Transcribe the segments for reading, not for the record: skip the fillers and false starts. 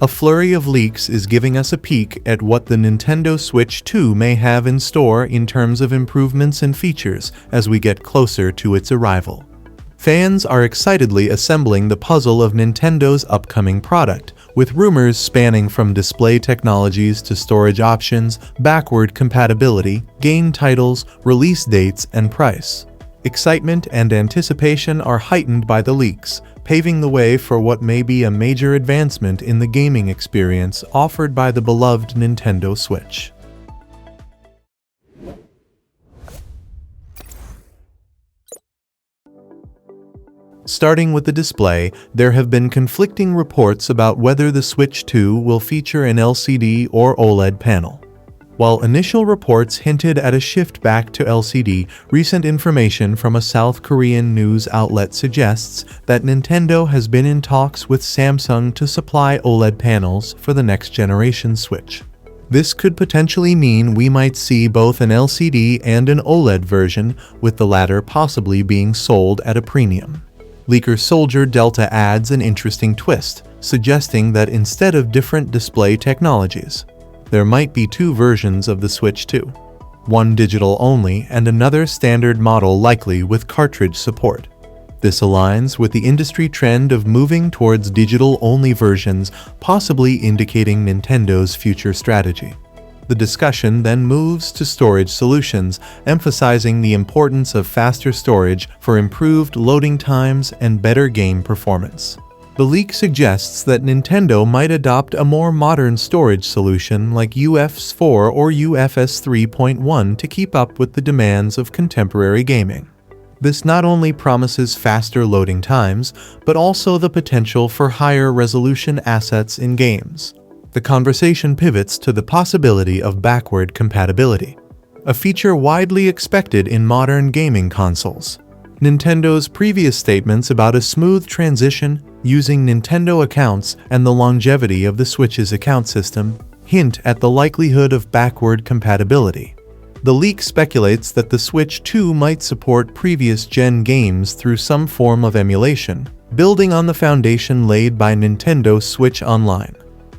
A flurry of leaks is giving us a peek at what the Nintendo Switch 2 may have in store in terms of improvements and features as we get closer to its arrival. Fans are excitedly assembling the puzzle of Nintendo's upcoming product, with rumors spanning from display technologies to storage options, backward compatibility, game titles, release dates, and price. Excitement and anticipation are heightened by the leaks, paving the way for what may be a major advancement in the gaming experience offered by the beloved Nintendo Switch. Starting with the display, there have been conflicting reports about whether the Switch 2 will feature an LCD or OLED panel. While initial reports hinted at a shift back to LCD, recent information from a South Korean news outlet suggests that Nintendo has been in talks with Samsung to supply OLED panels for the next generation Switch. This could potentially mean we might see both an LCD and an OLED version, with the latter possibly being sold at a premium. Leaker Soldier Delta adds an interesting twist, suggesting that instead of different display technologies, there might be two versions of the Switch 2. One digital only and another standard model, likely with cartridge support. This aligns with the industry trend of moving towards digital-only versions, possibly indicating Nintendo's future strategy. The discussion then moves to storage solutions, emphasizing the importance of faster storage for improved loading times and better game performance. The leak suggests that Nintendo might adopt a more modern storage solution like UFS 4 or UFS 3.1 to keep up with the demands of contemporary gaming. This not only promises faster loading times, but also the potential for higher resolution assets in games. The conversation pivots to the possibility of backward compatibility, a feature widely expected in modern gaming consoles. Nintendo's previous statements about a smooth transition using Nintendo accounts and the longevity of the Switch's account system hint at the likelihood of backward compatibility. The leak speculates that the Switch 2 might support previous-gen games through some form of emulation, building on the foundation laid by Nintendo Switch Online.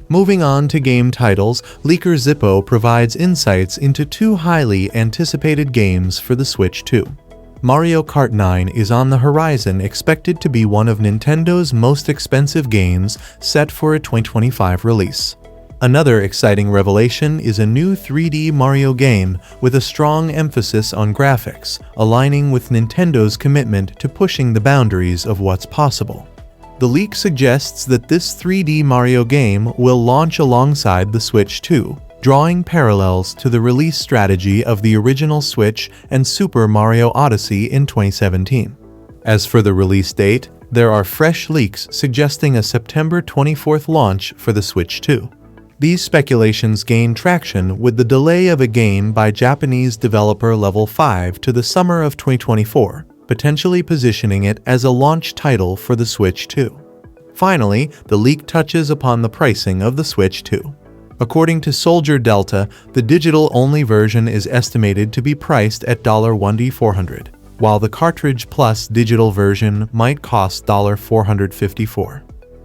Moving on to game titles, leaker Zippo provides insights into two highly anticipated games for the Switch 2. Mario Kart 9 is on the horizon, expected to be one of Nintendo's most expensive games, set for a 2025 release. Another exciting revelation is a new 3D Mario game with a strong emphasis on graphics, aligning with Nintendo's commitment to pushing the boundaries of what's possible. The leak suggests that this 3D Mario game will launch alongside the Switch 2, drawing parallels to the release strategy of the original Switch and Super Mario Odyssey in 2017. As for the release date, there are fresh leaks suggesting a September 24th launch for the Switch 2. These speculations gain traction with the delay of a game by Japanese developer Level 5 to the summer of 2024, potentially positioning it as a launch title for the Switch 2. Finally, the leak touches upon the pricing of the Switch 2. According to Soldier Delta, the digital-only version is estimated to be priced at $1,400, while the cartridge plus digital version might cost $454.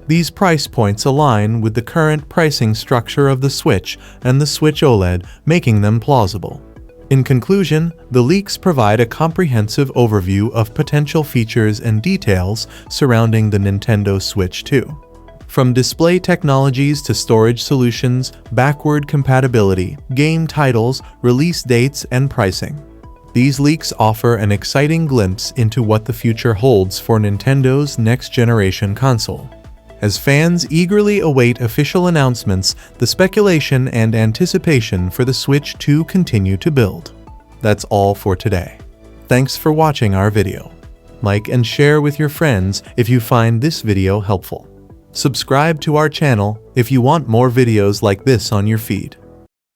These price points align with the current pricing structure of the Switch and the Switch OLED, making them plausible. In conclusion, the leaks provide a comprehensive overview of potential features and details surrounding the Nintendo Switch 2. From display technologies to storage solutions, backward compatibility, game titles, release dates, and pricing. These leaks offer an exciting glimpse into what the future holds for Nintendo's next-generation console. As fans eagerly await official announcements, the speculation and anticipation for the Switch 2 continue to build. That's all for today. Thanks for watching our video. Like and share with your friends if you find this video helpful. Subscribe to our channel if you want more videos like this on your feed.